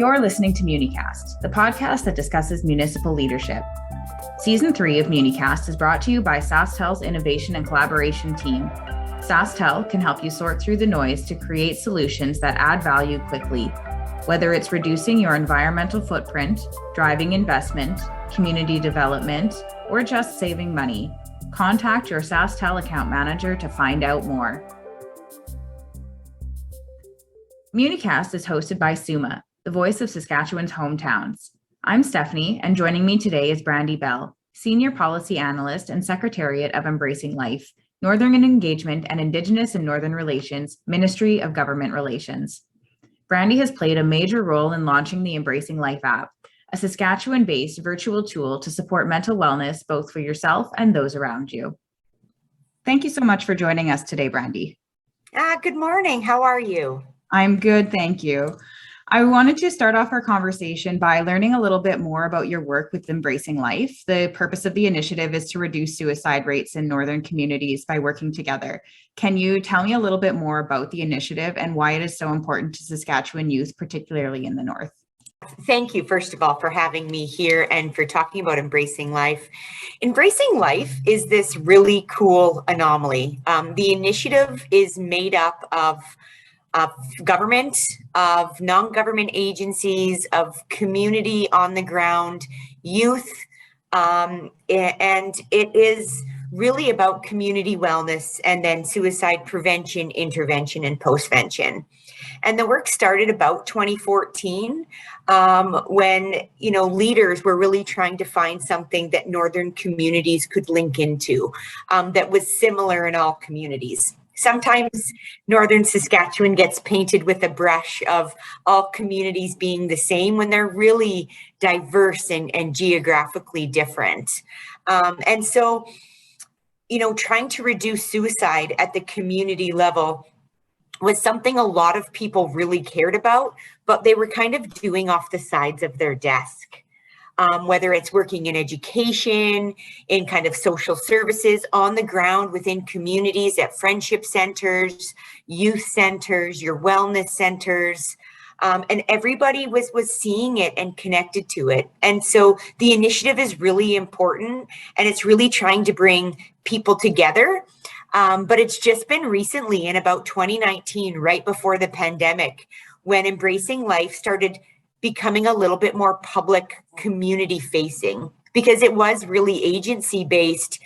You're listening to MuniCast, the podcast that discusses municipal leadership. Season 3 of MuniCast is brought to you by SaskTel's innovation and collaboration team. SaskTel can help you sort through the noise to create solutions that add value quickly. Whether it's reducing your environmental footprint, driving investment, community development, or just saving money, contact your SaskTel account manager to find out more. MuniCast is hosted by SUMA, the voice of Saskatchewan's hometowns. I'm Stephanie, and joining me today is Brandi Bell, Senior Policy Analyst and Secretariat of Embracing Life, Northern Engagement and Indigenous and Northern Relations, Ministry of Government Relations. Brandi has played a major role in launching the Embracing Life app, a Saskatchewan-based virtual tool to support mental wellness both for yourself and those around you. Thank you so much for joining us today, Brandi. Good morning. How are you? I'm good, thank you. I wanted to start off our conversation by learning a little bit more about your work with Embracing Life. The purpose of the initiative is to reduce suicide rates in Northern communities by working together. Can you tell me a little bit more about the initiative and why it is so important to Saskatchewan youth, particularly in the North? Thank you, first of all, for having me here and for talking about Embracing Life. Embracing Life is this really cool anomaly. The initiative is made up of government, of non-government agencies, of community on the ground, youth, and it is really about community wellness and then suicide prevention, intervention, and post-vention. And the work started about 2014 when, leaders were really trying to find something that Northern communities could link into that was similar in all communities. Sometimes Northern Saskatchewan gets painted with a brush of all communities being the same when they're really diverse and geographically different. And so, trying to reduce suicide at the community level was something a lot of people really cared about, but they were kind of doing off the sides of their desk. Whether it's working in education, in kind of social services, on the ground within communities, at friendship centers, youth centers, your wellness centers, and everybody was seeing it and connected to it. And so the initiative is really important, and it's really trying to bring people together. But it's just been recently, in about 2019, right before the pandemic, when Embracing Life started becoming a little bit more public, community facing, because it was really agency based,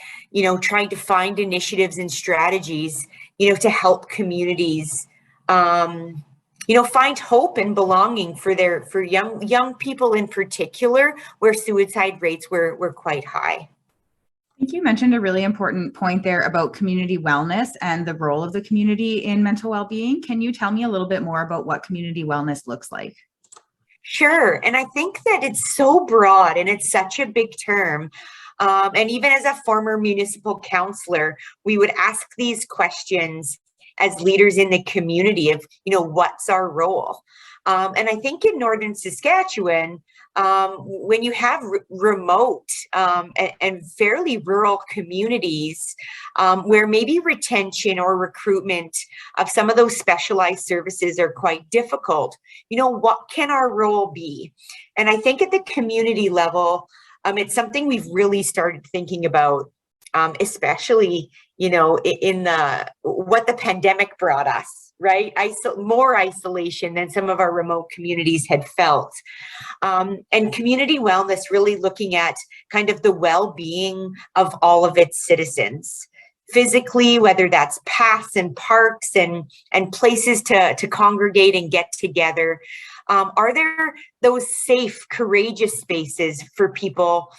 trying to find initiatives and strategies, to help communities, find hope and belonging for young people in particular, where suicide rates were quite high. I think you mentioned a really important point there about community wellness and the role of the community in mental well-being. Can you tell me a little bit more about what community wellness looks like? Sure. And I think that it's so broad and it's such a big term. And even as a former municipal councillor, we would ask these questions as leaders in the community of, what's our role? And I think in Northern Saskatchewan, when you have remote and fairly rural communities where maybe retention or recruitment of some of those specialized services are quite difficult, what can our role be? And I think at the community level, it's something we've really started thinking about, especially, in what the pandemic brought us. Right? More isolation than some of our remote communities had felt. And community wellness really looking at kind of the well-being of all of its citizens. Physically, whether that's paths and parks and places to congregate and get together. Are there those safe, courageous spaces for people?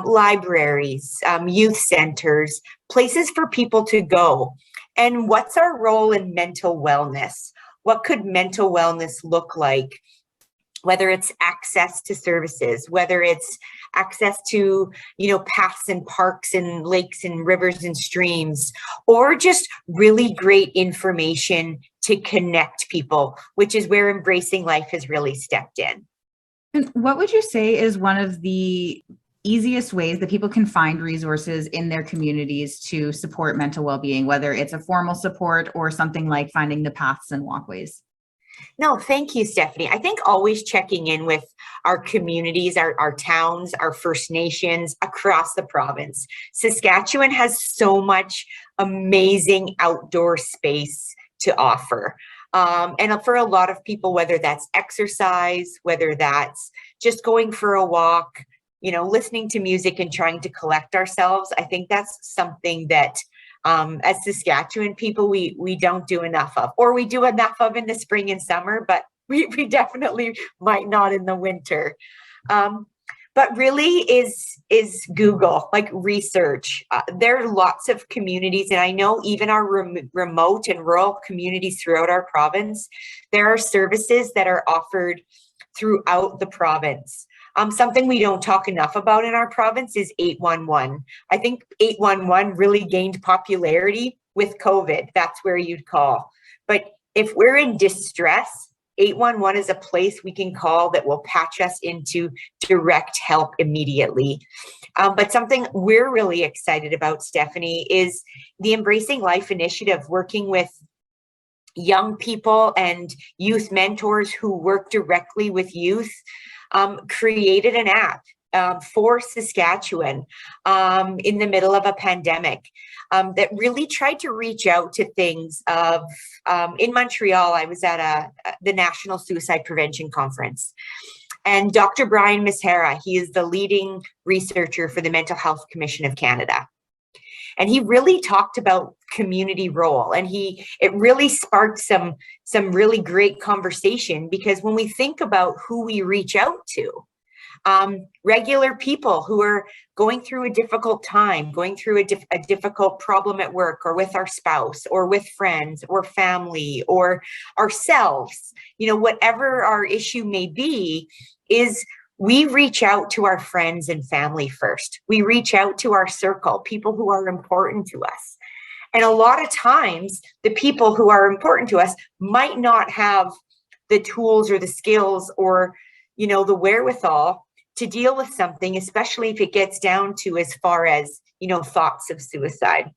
Libraries, youth centers, places for people to go. And what's our role in mental wellness? What could mental wellness look like? Whether it's access to services, whether it's access to, paths and parks and lakes and rivers and streams, or just really great information to connect people, which is where Embracing Life has really stepped in. And what would you say is one of the easiest ways that people can find resources in their communities to support mental well-being, whether it's a formal support or something like finding the paths and walkways? No, thank you, Stephanie. I think always checking in with our communities, our towns, our First Nations across the province. Saskatchewan has so much amazing outdoor space to offer. And for a lot of people, whether that's exercise, whether that's just going for a walk, listening to music and trying to collect ourselves, I think that's something that as Saskatchewan people, we don't do enough of, or we do enough of in the spring and summer, but we definitely might not in the winter. But really is Google, like research. There are lots of communities, and I know even our remote and rural communities throughout our province, there are services that are offered throughout the province. Something we don't talk enough about in our province is 811. I think 811 really gained popularity with COVID. That's where you'd call. But if we're in distress, 811 is a place we can call that will patch us into direct help immediately. But something we're really excited about, Stephanie, is the Embracing Life initiative, working with young people and youth mentors who work directly with youth. Created an app for Saskatchewan in the middle of a pandemic that really tried to reach out to things of, in Montreal, I was at the National Suicide Prevention Conference. And Dr. Brian Mishara, he is the leading researcher for the Mental Health Commission of Canada. And he really talked about community role, and it really sparked some really great conversation, because when we think about who we reach out to, regular people who are going through a difficult time, going through a difficult problem at work, or with our spouse, or with friends, or family, or ourselves, whatever our issue may be, is we reach out to our friends and family first. We reach out to our circle, people who are important to us. And a lot of times, the people who are important to us might not have the tools or the skills or, the wherewithal to deal with something, especially if it gets down to as far as, thoughts of suicide.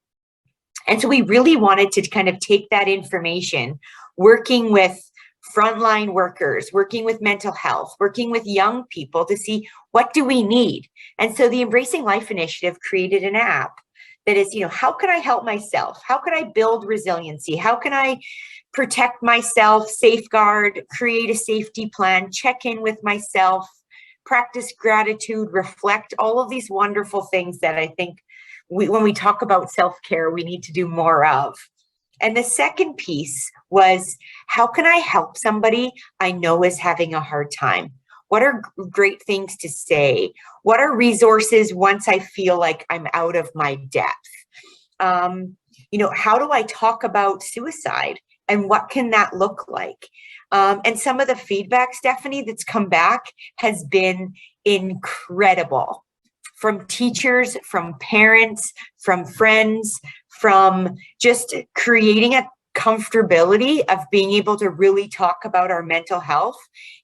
And so we really wanted to kind of take that information, working with frontline workers, working with mental health, working with young people to see what do we need. And so the Embracing Life initiative created an app that is, how can I help myself? How can I build resiliency? How can I protect myself, safeguard, create a safety plan, check in with myself, practice gratitude, reflect, all of these wonderful things that I think when we talk about self-care, we need to do more of. And the second piece was, how can I help somebody I know is having a hard time? What are great things to say? What are resources once I feel like I'm out of my depth? How do I talk about suicide? And what can that look like? And some of the feedback, Stephanie, that's come back has been incredible. From teachers, from parents, from friends, from just creating a comfortability of being able to really talk about our mental health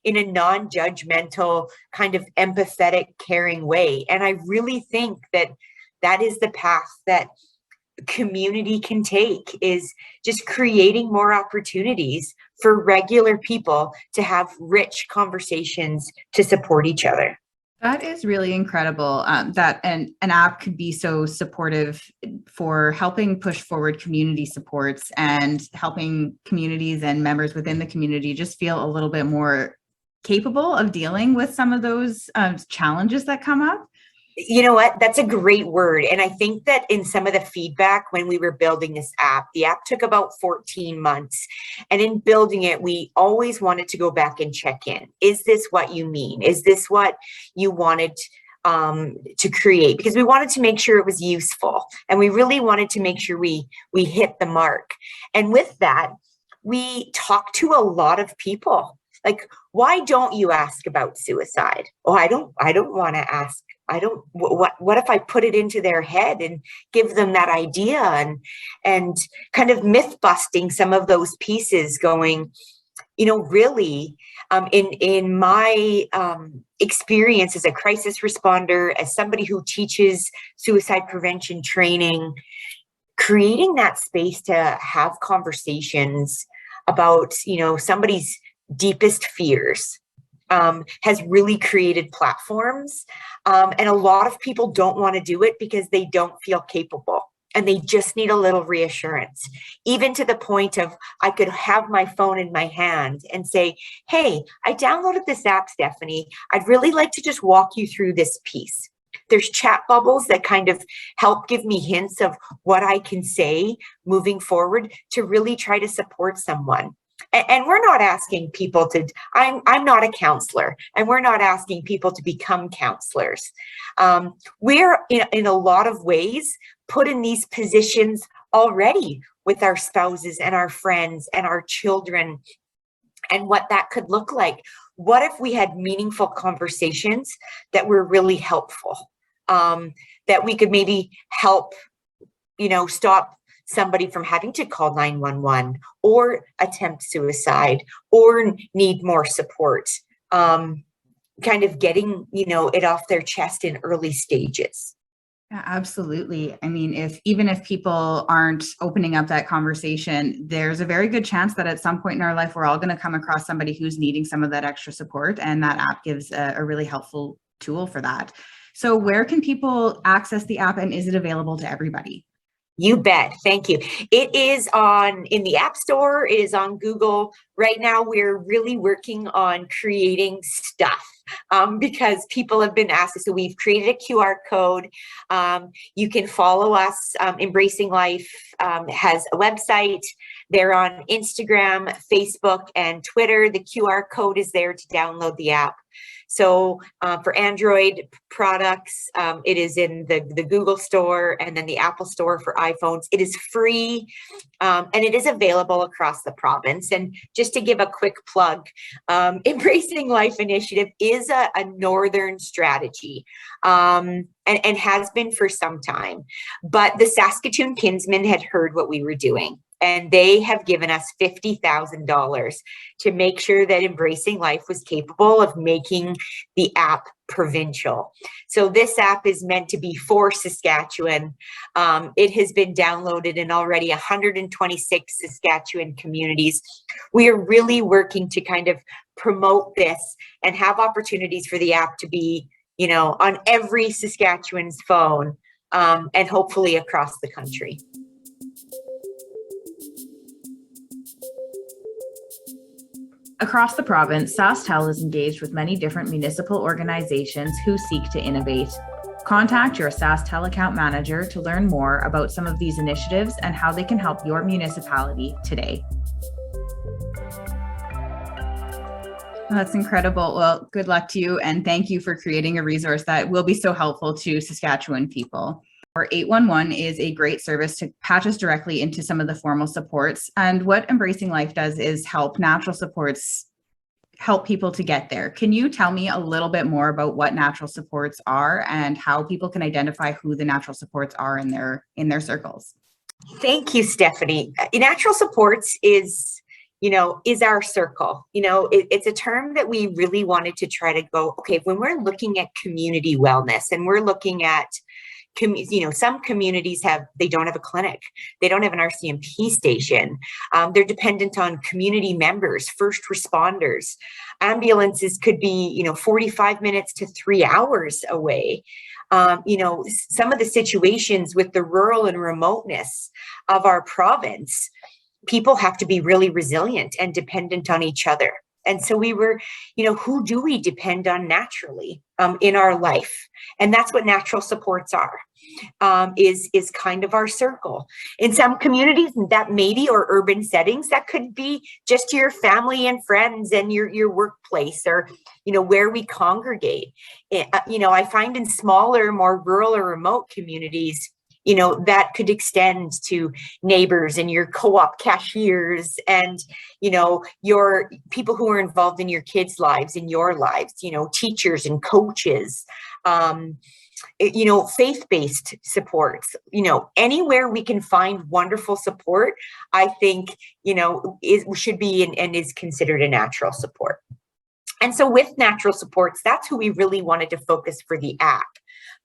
in a non-judgmental, kind of empathetic, caring way. And I really think that is the path that community can take, is just creating more opportunities for regular people to have rich conversations to support each other. That is really incredible, that an app could be so supportive for helping push forward community supports and helping communities and members within the community just feel a little bit more capable of dealing with some of those challenges that come up. You know what? That's a great word. And I think that in some of the feedback when we were building this app, the app took about 14 months. And in building it, we always wanted to go back and check in. Is this what you mean? Is this what you wanted to create? Because we wanted to make sure it was useful. And we really wanted to make sure we hit the mark. And with that, we talked to a lot of people. Like, why don't you ask about suicide? Oh, I don't want to ask. What if I put it into their head and give them that idea and kind of myth busting some of those pieces, going, really, in my experience as a crisis responder, as somebody who teaches suicide prevention training, creating that space to have conversations about, somebody's deepest fears, has really created platforms. And a lot of people don't want to do it because they don't feel capable and they just need a little reassurance, even to the point of I could have my phone in my hand and say, hey, I downloaded this app, Stephanie. I'd really like to just walk you through this piece. There's chat bubbles that kind of help give me hints of what I can say moving forward to really try to support someone. And we're not asking people to, I'm not a counselor, and we're not asking people to become counselors. We're in a lot of ways put in these positions already with our spouses and our friends and our children, and what that could look like. What if we had meaningful conversations that were really helpful, that we could maybe help, stop somebody from having to call 911 or attempt suicide or need more support, kind of getting, it off their chest in early stages. Yeah, absolutely. I mean, even if people aren't opening up that conversation, there's a very good chance that at some point in our life, we're all going to come across somebody who's needing some of that extra support. And that app gives a really helpful tool for that. So where can people access the app, and is it available to everybody? You bet. Thank you. It is in the App Store. It is on Google. Right now, we're really working on creating stuff because people have been asked. So we've created a QR code. You can follow us. Embracing Life has a website. They're on Instagram, Facebook, and Twitter. The QR code is there to download the app. So for Android products, it is in the Google Store and then the Apple Store for iPhones. It is free and it is available across the province. And just to give a quick plug, Embracing Life Initiative is a northern strategy and has been for some time. But the Saskatoon Kinsmen had heard what we were doing, and they have given us $50,000 to make sure that Embracing Life was capable of making the app provincial. So this app is meant to be for Saskatchewan. It has been downloaded in already 126 Saskatchewan communities. We are really working to kind of promote this and have opportunities for the app to be, on every Saskatchewan's phone, and hopefully across the country. Across the province, SaskTel is engaged with many different municipal organizations who seek to innovate. Contact your SaskTel account manager to learn more about some of these initiatives and how they can help your municipality today. That's incredible. Well, good luck to you, and thank you for creating a resource that will be so helpful to Saskatchewan people. Or 811 is a great service to patch us directly into some of the formal supports. And what Embracing Life does is help natural supports help people to get there. Can you tell me a little bit more about what natural supports are and how people can identify who the natural supports are in their circles? Thank you, Stephanie. Natural supports is our circle. It's a term that we really wanted to try to go, okay, when we're looking at community wellness and we're looking at some communities they don't have a clinic. They don't have an RCMP station. They're dependent on community members, first responders. Ambulances could be, 45 minutes to 3 hours away. Some of the situations with the rural and remoteness of our province, people have to be really resilient and dependent on each other. And so we were, who do we depend on naturally in our life? And that's what natural supports are, is kind of our circle. In some communities, that maybe, or urban settings, that could be just your family and friends and your workplace, or, where we congregate. I find in smaller, more rural or remote communities, that could extend to neighbors and your co-op cashiers and, your people who are involved in your kids' lives, in your lives, teachers and coaches, faith-based supports, anywhere we can find wonderful support, I think, should be and is considered a natural support. And so with natural supports, that's who we really wanted to focus for the app.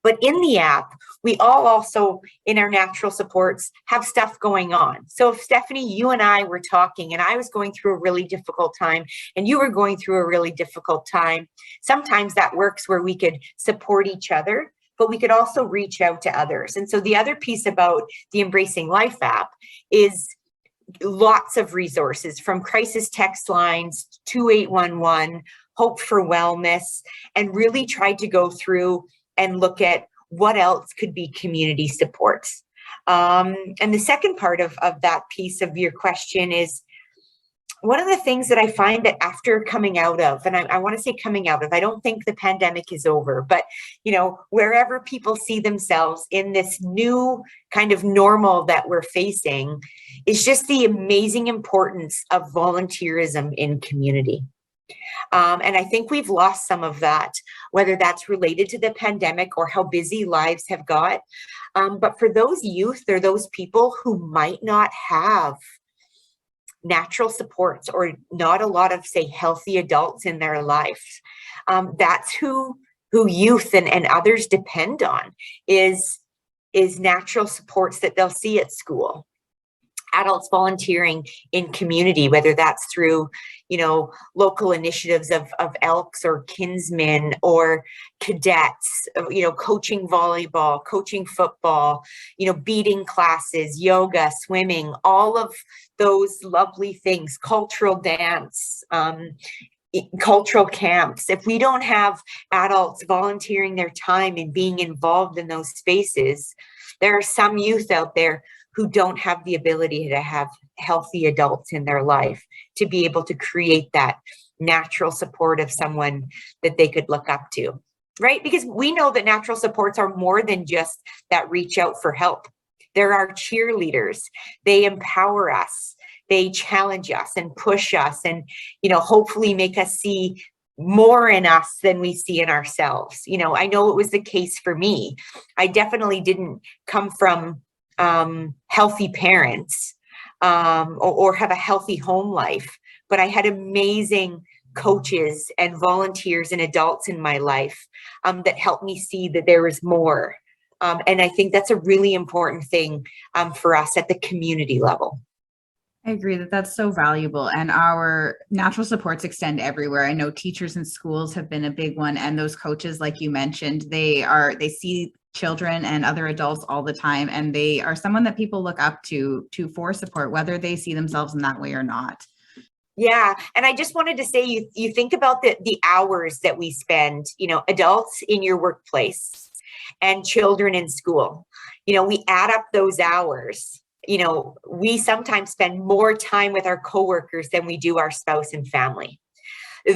But in the app, we all also in our natural supports have stuff going on. So if Stephanie, you and I were talking and I was going through a really difficult time and you were going through a really difficult time, sometimes that works where we could support each other, but we could also reach out to others. And so the other piece about the Embracing Life app is lots of resources, from crisis text lines, 2811, Hope for Wellness, and really tried to go through and look at what else could be community supports. And the second part of that piece of your question is, one of the things that I find that after coming out of, and I want to say coming out of, I don't think the pandemic is over, but wherever people see themselves in this new kind of normal that we're facing, is just the amazing importance of volunteerism in community. And I think we've lost some of that, whether that's related to the pandemic or how busy lives have got. But for those youth or those people who might not have natural supports or not a lot of, say, healthy adults in their life, that's who youth and others depend on, is natural supports that they'll see at school. Adults volunteering in community, whether that's through, local initiatives of Elks or Kinsmen or cadets, coaching volleyball, coaching football, beading classes, yoga, swimming, all of those lovely things, cultural dance, cultural camps. If we don't have adults volunteering their time and being involved in those spaces, there are some youth out there who don't have the ability to have healthy adults in their life to be able to create that natural support of someone that they could look up to, right? Because we know that natural supports are more than just that reach out for help. They're our cheerleaders. They empower us. They challenge us and push us and, hopefully make us see more in us than we see in ourselves. I know it was the case for me. I definitely didn't come from healthy parents or have a healthy home life, but I had amazing coaches and volunteers and adults in my life that helped me see that there is more. And I think that's a really important thing for us at the community level. I agree that that's so valuable, and our natural supports extend everywhere. I know teachers in schools have been a big one, and those coaches, like you mentioned, they see children and other adults all the time, and they are someone that people look up to for support, whether they see themselves in that way or not. Yeah. And I just wanted to say, you think about the hours that we spend, adults in your workplace and children in school, we add up those hours. We sometimes spend more time with our coworkers than we do our spouse and family.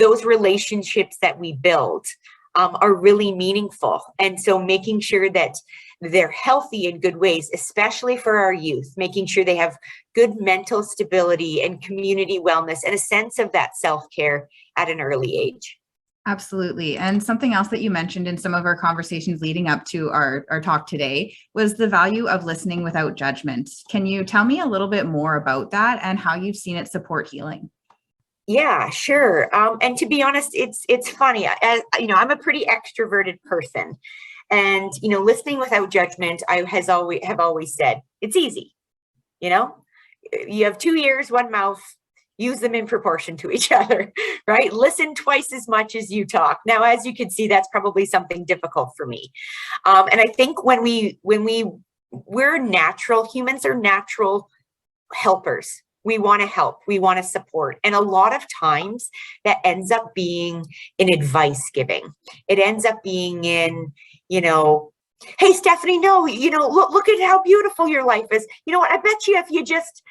Those relationships that we build are really meaningful. And so making sure that they're healthy in good ways, especially for our youth, making sure they have good mental stability and community wellness and a sense of that self-care at an early age. Absolutely. And something else that you mentioned in some of our conversations leading up to our talk today was the value of listening without judgment. Can you tell me a little bit more about that and how you've seen it support healing? Yeah, sure. And to be honest, it's funny. As I'm a pretty extroverted person, and listening without judgment, I have always said it's easy. You have 2 ears, 1 mouth. Use them in proportion to each other, right? Listen twice as much as you talk. Now, as you can see, that's probably something difficult for me. And I think when we're natural, humans are natural helpers. We want to help, we want to support. And a lot of times that ends up being in advice giving. It ends up being in, hey, Stephanie, no, look at how beautiful your life is. You know what? I bet you if you just,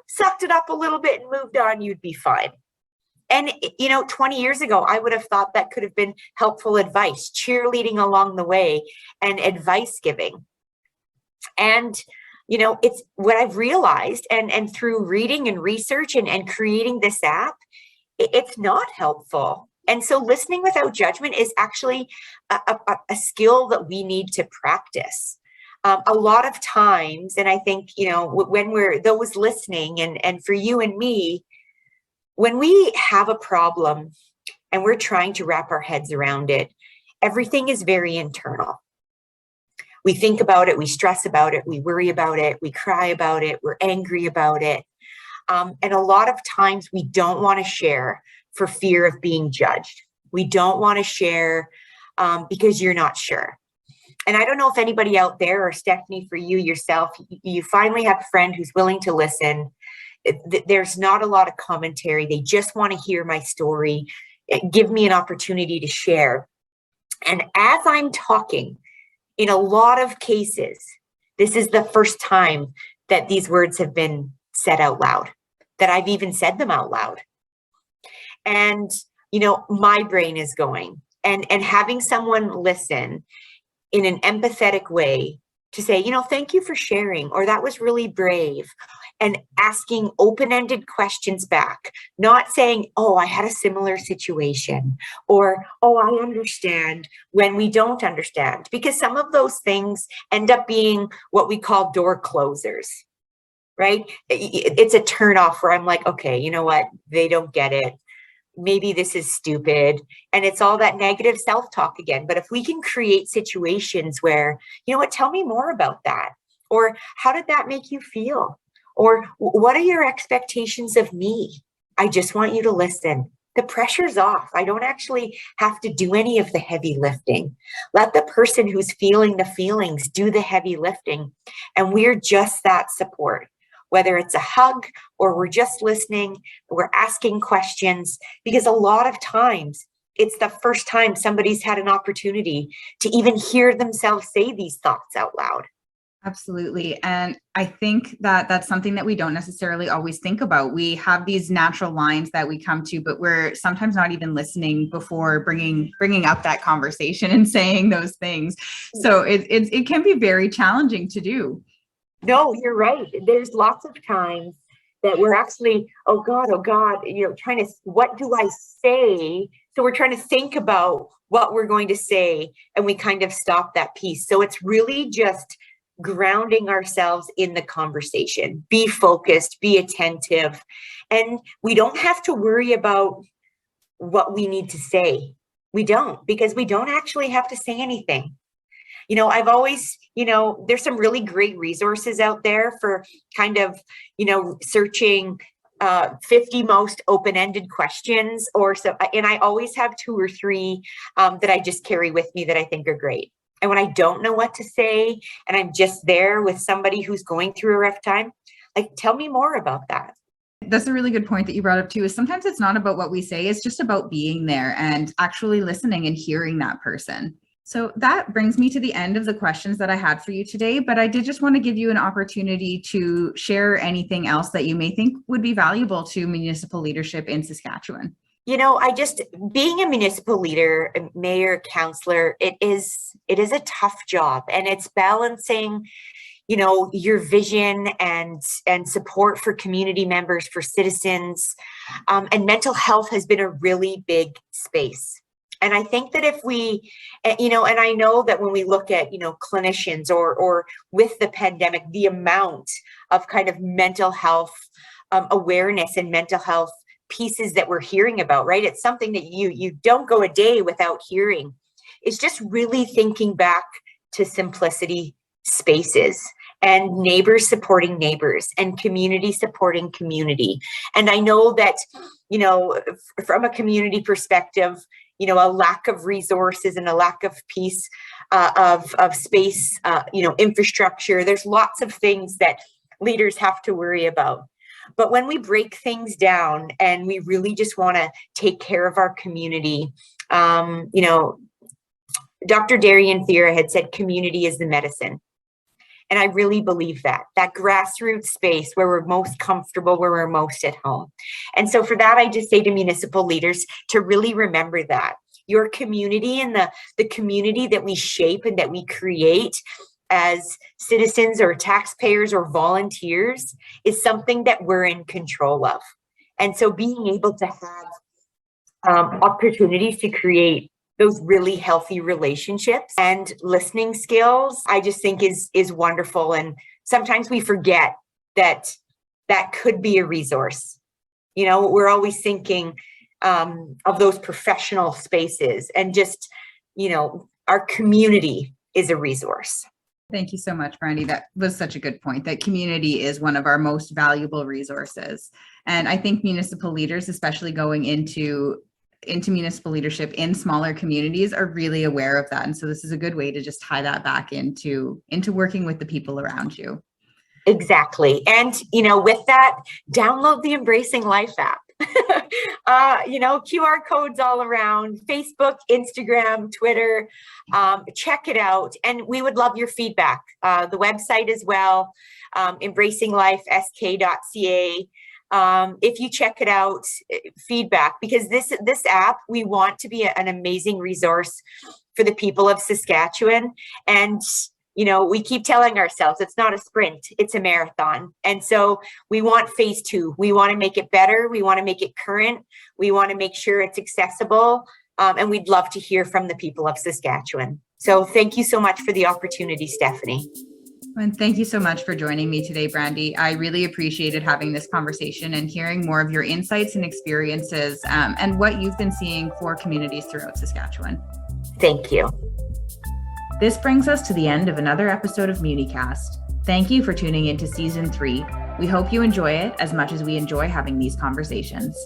sucked it up a little bit and moved on, you'd be fine. And, 20 years ago, I would have thought that could have been helpful advice, cheerleading along the way and advice giving. And, it's what I've realized and through reading and research and creating this app, it's not helpful. And so listening without judgment is actually a skill that we need to practice. A lot of times, and I think, when we're those listening and for you and me, when we have a problem and we're trying to wrap our heads around it, everything is very internal. We think about it, we stress about it, we worry about it, we cry about it, we're angry about it. And a lot of times we don't want to share for fear of being judged. We don't want to share because you're not sure. And I don't know if anybody out there, or Stephanie, for you yourself, you finally have a friend who's willing to listen. There's not a lot of commentary. They just want to hear my story, give me an opportunity to share. And as I'm talking, in a lot of cases, this is the first time that these words have been said out loud, that I've even said them out loud. And, my brain is going, and having someone listen in an empathetic way to say, thank you for sharing, or that was really brave, and asking open-ended questions back, not saying, oh, I had a similar situation, or, oh, I understand, when we don't understand, because some of those things end up being what we call door closers, right? It's a turnoff where I'm like, okay, you know what? They don't get it. Maybe this is stupid. And it's all that negative self-talk again. But if we can create situations where, tell me more about that. Or how did that make you feel? Or what are your expectations of me? I just want you to listen. The pressure's off. I don't actually have to do any of the heavy lifting. Let the person who's feeling the feelings do the heavy lifting. And we're just that support. Whether it's a hug or we're just listening, we're asking questions, because a lot of times it's the first time somebody's had an opportunity to even hear themselves say these thoughts out loud. Absolutely. And I think that that's something that we don't necessarily always think about. We have these natural lines that we come to, but we're sometimes not even listening before bringing up that conversation and saying those things. So it can be very challenging to do. No, you're right. There's lots of times that we're actually, oh God, trying to, what do I say? So we're trying to think about what we're going to say, and we kind of stop that piece. So it's really just grounding ourselves in the conversation. Be focused, be attentive, and we don't have to worry about what we need to say. We don't, because we don't actually have to say anything. I've always, there's some really great resources out there for kind of, searching 50 most open-ended questions or so. And I always have 2 or 3 that I just carry with me that I think are great. And when I don't know what to say, and I'm just there with somebody who's going through a rough time, like, tell me more about that. That's a really good point that you brought up too, is sometimes it's not about what we say. It's just about being there and actually listening and hearing that person. So that brings me to the end of the questions that I had for you today, but I did just want to give you an opportunity to share anything else that you may think would be valuable to municipal leadership in Saskatchewan. Being a municipal leader, mayor, councillor, it is a tough job, and it's balancing, your vision and support for community members, for citizens, and mental health has been a really big space. And I think that if we, and I know that when we look at, clinicians or with the pandemic, the amount of kind of mental health awareness and mental health pieces that we're hearing about, right? It's something that you don't go a day without hearing. It's just really thinking back to simplicity spaces and neighbors supporting neighbors and community supporting community. And I know that, from a community perspective, a lack of resources and a lack of piece of space, infrastructure. There's lots of things that leaders have to worry about. But when we break things down and we really just want to take care of our community, Dr. Darian Thera had said community is the medicine. And I really believe that grassroots space where we're most comfortable, where we're most at home. And so for that, I just say to municipal leaders to really remember that your community and the community that we shape and that we create as citizens or taxpayers or volunteers is something that we're in control of. And so being able to have opportunities to create those really healthy relationships and listening skills, I just think is wonderful. And sometimes we forget that could be a resource. We're always thinking of those professional spaces, and just, our community is a resource. Thank you so much, Brandi. That was such a good point, that community is one of our most valuable resources. And I think municipal leaders, especially going into municipal leadership in smaller communities, are really aware of that. And so this is a good way to just tie that back into working with the people around you. Exactly. And, with that, download the Embracing Life app. QR codes all around, Facebook, Instagram, Twitter. Check it out. And we would love your feedback. The website as well, embracinglifesk.ca. If you check it out, feedback, because this app, we want to be an amazing resource for the people of Saskatchewan. And we keep telling ourselves it's not a sprint, it's a marathon. And so we want phase 2. We want to make it better. We want to make it current. We want to make sure it's accessible. And we'd love to hear from the people of Saskatchewan. So thank you so much for the opportunity, Stephanie. And thank you so much for joining me today, Brandi. I really appreciated having this conversation and hearing more of your insights and experiences and what you've been seeing for communities throughout Saskatchewan. Thank you. This brings us to the end of another episode of MuniCast. Thank you for tuning into Season 3. We hope you enjoy it as much as we enjoy having these conversations.